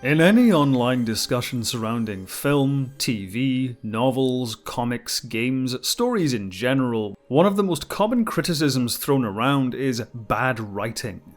In any online discussion surrounding film, TV, novels, comics, games, stories in general, one of the most common criticisms thrown around is bad writing.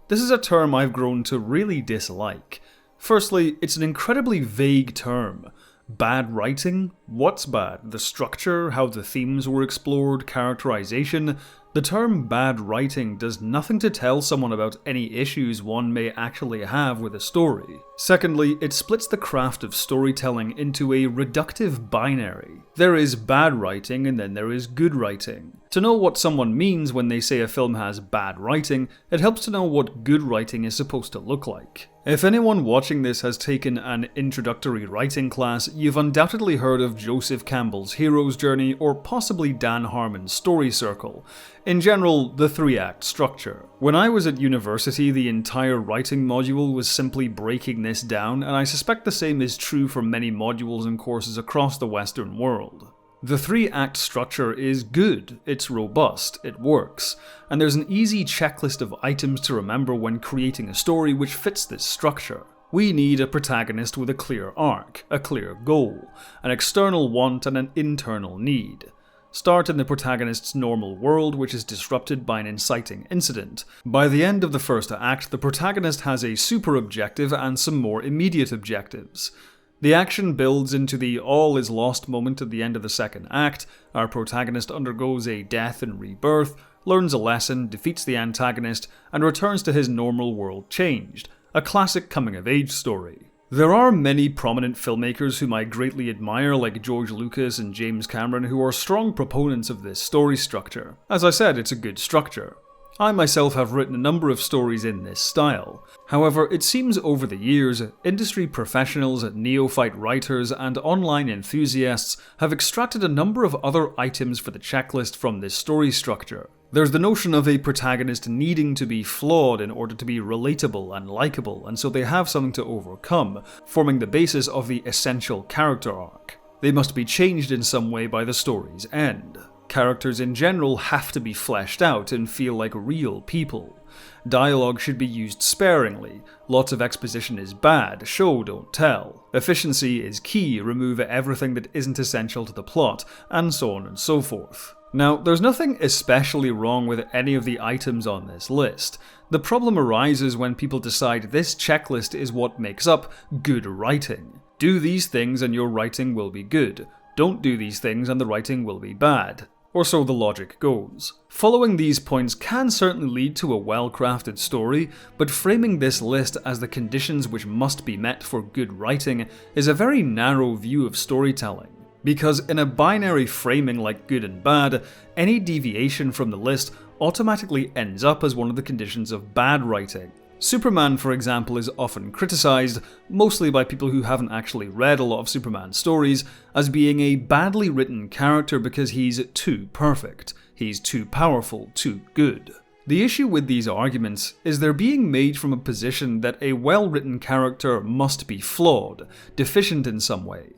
This is a term I've grown to really dislike. Firstly, it's an incredibly vague term. Bad writing? What's bad? The structure, how the themes were explored, characterization? The term bad writing does nothing to tell someone about any issues one may actually have with a story. Secondly, it splits the craft of storytelling into a reductive binary. There is bad writing and then there is good writing. To know what someone means when they say a film has bad writing, it helps to know what good writing is supposed to look like. If anyone watching this has taken an introductory writing class, you've undoubtedly heard of Joseph Campbell's hero's journey or possibly Dan Harmon's story circle. In general, the 3-act structure. When I was at university, the entire writing module was simply breaking this down, and I suspect the same is true for many modules and courses across the Western world. The 3-act structure is good, it's robust, it works, and there's an easy checklist of items to remember when creating a story which fits this structure. We need a protagonist with a clear arc, a clear goal, an external want and an internal need. Start in the protagonist's normal world, which is disrupted by an inciting incident. By the end of the first act, the protagonist has a super objective and some more immediate objectives. The action builds into the all is lost moment at the end of the second act. Our protagonist undergoes a death and rebirth, learns a lesson, defeats the antagonist, and returns to his normal world changed. A classic coming-of-age story. There are many prominent filmmakers whom I greatly admire, like George Lucas and James Cameron, who are strong proponents of this story structure. As I said, it's a good structure. I myself have written a number of stories in this style. However, it seems over the years, industry professionals, neophyte writers, and online enthusiasts have extracted a number of other items for the checklist from this story structure. There's the notion of a protagonist needing to be flawed in order to be relatable and likable, and so they have something to overcome, forming the basis of the essential character arc. They must be changed in some way by the story's end. Characters in general have to be fleshed out and feel like real people. Dialogue should be used sparingly. Lots of exposition is bad, show don't tell. Efficiency is key, remove everything that isn't essential to the plot, and so on and so forth. Now, there's nothing especially wrong with any of the items on this list. The problem arises when people decide this checklist is what makes up good writing. Do these things and your writing will be good. Don't do these things and the writing will be bad. Or so the logic goes. Following these points can certainly lead to a well-crafted story, but framing this list as the conditions which must be met for good writing is a very narrow view of storytelling. Because in a binary framing like good and bad, any deviation from the list automatically ends up as one of the conditions of bad writing. Superman, for example, is often criticized, mostly by people who haven't actually read a lot of Superman stories, as being a badly written character because he's too perfect. He's too powerful, too good. The issue with these arguments is they're being made from a position that a well-written character must be flawed, deficient in some way.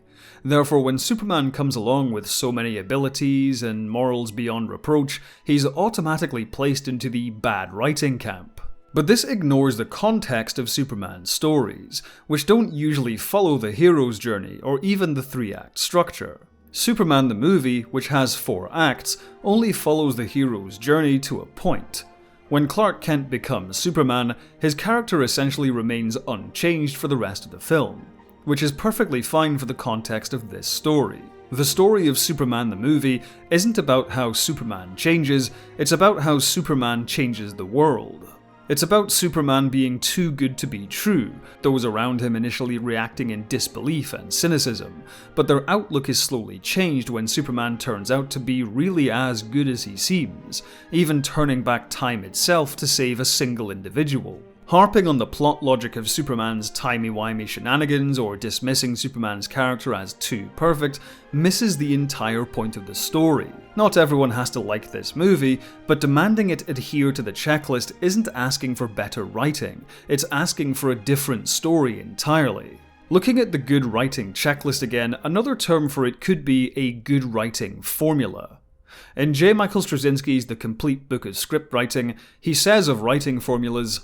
Therefore, when Superman comes along with so many abilities and morals beyond reproach, he's automatically placed into the bad writing camp. But this ignores the context of Superman's stories, which don't usually follow the hero's journey or even the 3-act structure. Superman the movie, which has 4 acts, only follows the hero's journey to a point. When Clark Kent becomes Superman, his character essentially remains unchanged for the rest of the film, which is perfectly fine for the context of this story. The story of Superman the movie isn't about how Superman changes, it's about how Superman changes the world. It's about Superman being too good to be true, those around him initially reacting in disbelief and cynicism, but their outlook is slowly changed when Superman turns out to be really as good as he seems, even turning back time itself to save a single individual. Harping on the plot logic of Superman's timey-wimey shenanigans or dismissing Superman's character as too perfect misses the entire point of the story. Not everyone has to like this movie, but demanding it adhere to the checklist isn't asking for better writing, it's asking for a different story entirely. Looking at the good writing checklist again, another term for it could be a good writing formula. In J. Michael Straczynski's The Complete Book of Script Writing, he says of writing formulas,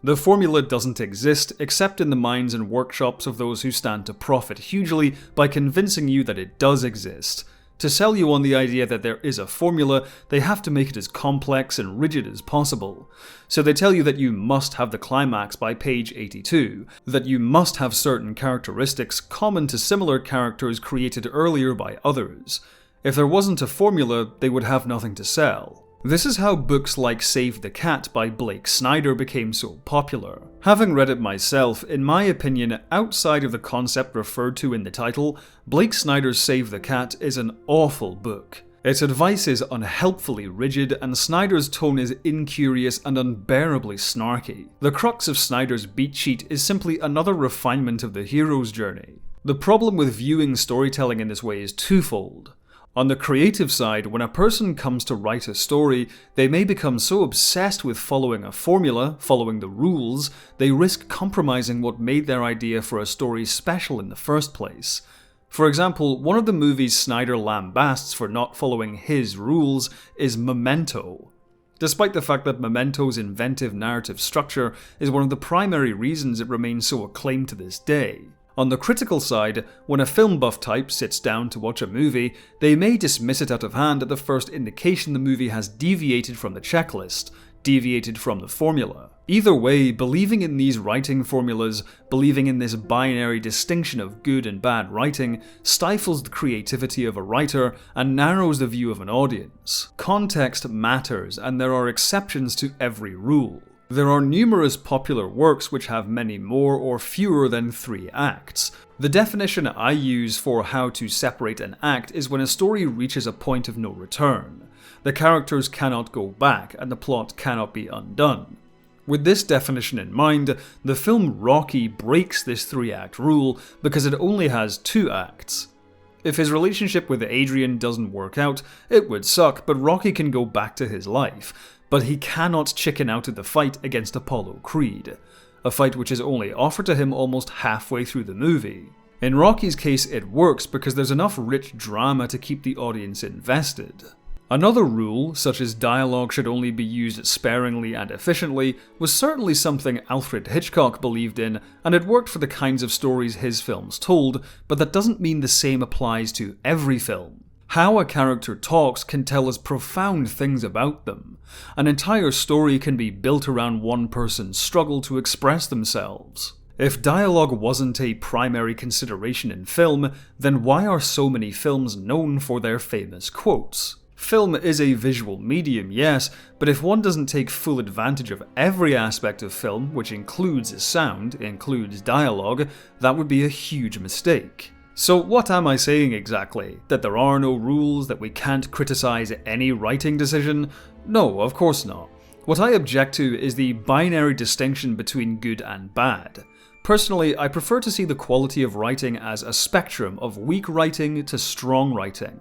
The formula doesn't exist except in the minds and workshops of those who stand to profit hugely by convincing you that it does exist. To sell you on the idea that there is a formula, they have to make it as complex and rigid as possible. So they tell you that you must have the climax by page 82, that you must have certain characteristics common to similar characters created earlier by others. If there wasn't a formula, they would have nothing to sell. This is how books like Save the Cat by Blake Snyder became so popular. Having read it myself, in my opinion, outside of the concept referred to in the title, Blake Snyder's Save the Cat is an awful book. Its advice is unhelpfully rigid, and Snyder's tone is incurious and unbearably snarky. The crux of Snyder's beat sheet is simply another refinement of the hero's journey. The problem with viewing storytelling in this way is twofold. On the creative side, when a person comes to write a story, they may become so obsessed with following a formula, following the rules, they risk compromising what made their idea for a story special in the first place. For example, one of the movies Snyder lambasts for not following his rules is Memento. Despite the fact that Memento's inventive narrative structure is one of the primary reasons it remains so acclaimed to this day. On the critical side, when a film buff type sits down to watch a movie, they may dismiss it out of hand at the first indication the movie has deviated from the checklist, deviated from the formula. Either way, believing in these writing formulas, believing in this binary distinction of good and bad writing, stifles the creativity of a writer and narrows the view of an audience. Context matters, and there are exceptions to every rule. There are numerous popular works which have many more or fewer than 3 acts. The definition I use for how to separate an act is when a story reaches a point of no return. The characters cannot go back, and the plot cannot be undone. With this definition in mind, the film Rocky breaks this 3-act rule because it only has 2 acts. If his relationship with Adrian doesn't work out, it would suck, but Rocky can go back to his life. But he cannot chicken out of the fight against Apollo Creed, a fight which is only offered to him almost halfway through the movie. In Rocky's case, it works because there's enough rich drama to keep the audience invested. Another rule, such as dialogue should only be used sparingly and efficiently, was certainly something Alfred Hitchcock believed in, and it worked for the kinds of stories his films told, but that doesn't mean the same applies to every film. How a character talks can tell us profound things about them. An entire story can be built around one person's struggle to express themselves. If dialogue wasn't a primary consideration in film, then why are so many films known for their famous quotes? Film is a visual medium, yes, but if one doesn't take full advantage of every aspect of film, which includes sound, includes dialogue, that would be a huge mistake. So what am I saying exactly? That there are no rules, that we can't criticize any writing decision? No, of course not. What I object to is the binary distinction between good and bad. Personally, I prefer to see the quality of writing as a spectrum of weak writing to strong writing.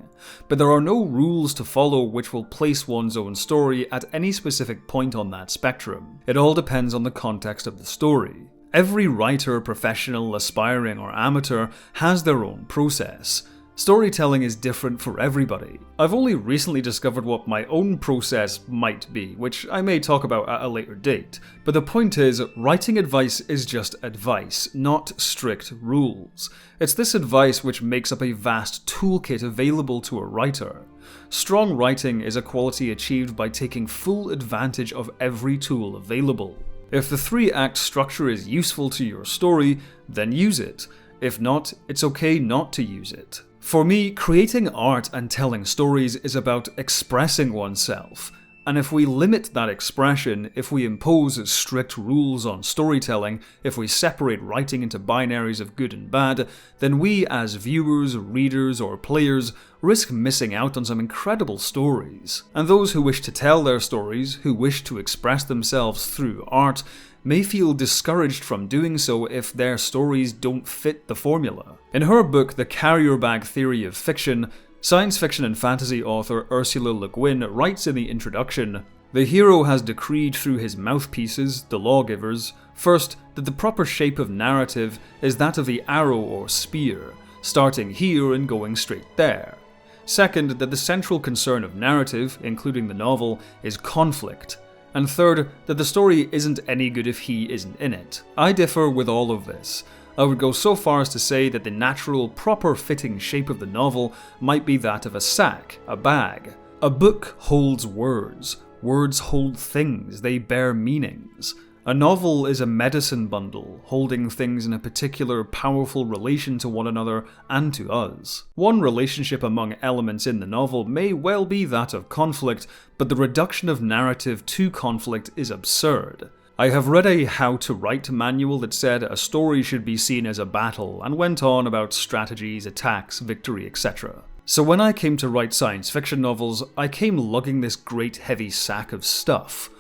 But there are no rules to follow which will place one's own story at any specific point on that spectrum. It all depends on the context of the story. Every writer, professional, aspiring, or amateur has their own process. Storytelling is different for everybody. I've only recently discovered what my own process might be, which I may talk about at a later date. But the point is, writing advice is just advice, not strict rules. It's this advice which makes up a vast toolkit available to a writer. Strong writing is a quality achieved by taking full advantage of every tool available. If the 3-act structure is useful to your story, then use it. If not, it's okay not to use it. For me, creating art and telling stories is about expressing oneself. And if we limit that expression, if we impose strict rules on storytelling, if we separate writing into binaries of good and bad, then we as viewers, readers, or players risk missing out on some incredible stories. And those who wish to tell their stories, who wish to express themselves through art, may feel discouraged from doing so if their stories don't fit the formula. In her book, The Carrier Bag Theory of Fiction, science fiction and fantasy author Ursula Le Guin writes in the introduction, "The hero has decreed through his mouthpieces, the lawgivers, first, that the proper shape of narrative is that of the arrow or spear, starting here and going straight there. Second, that the central concern of narrative, including the novel, is conflict. And third, that the story isn't any good if he isn't in it. I differ with all of this. I would go so far as to say that the natural, proper fitting shape of the novel might be that of a sack, a bag. A book holds words. Words hold things, they bear meanings. A novel is a medicine bundle, holding things in a particular powerful relation to one another and to us. One relationship among elements in the novel may well be that of conflict, but the reduction of narrative to conflict is absurd. I have read a how to write manual that said a story should be seen as a battle, and went on about strategies, attacks, victory, etc. So when I came to write science fiction novels, I came lugging this great heavy sack of stuff.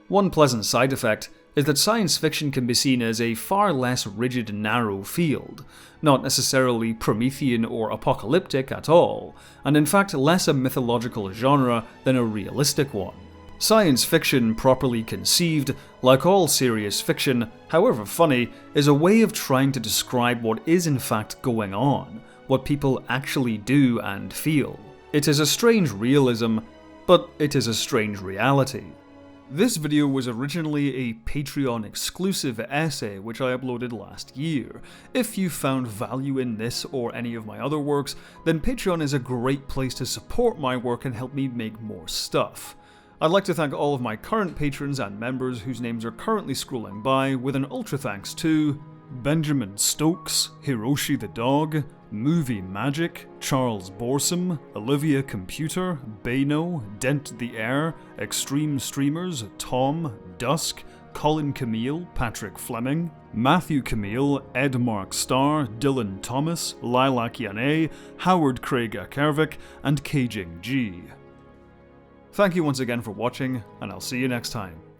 One pleasant side effect is that science fiction can be seen as a far less rigid, narrow field, not necessarily Promethean or apocalyptic at all, and in fact less a mythological genre than a realistic one. Science fiction, properly conceived, like all serious fiction, however funny, is a way of trying to describe what is in fact going on, what people actually do and feel. It is a strange realism, but it is a strange reality. This video was originally a Patreon exclusive essay which I uploaded last year. If you found value in this or any of my other works, then Patreon is a great place to support my work and help me make more stuff. I'd like to thank all of my current patrons and members whose names are currently scrolling by, with an ultra thanks to Benjamin Stokes, Hiroshi the Dog, Movie Magic, Charles Borsum, Olivia Computer, Bano, Dent the Air, Extreme Streamers, Tom, Dusk, Colin Camille, Patrick Fleming, Matthew Camille, Ed Mark Starr, Dylan Thomas, Lilac Yane, Howard Craig Akarvik, and Kajing G. Thank you once again for watching, and I'll see you next time.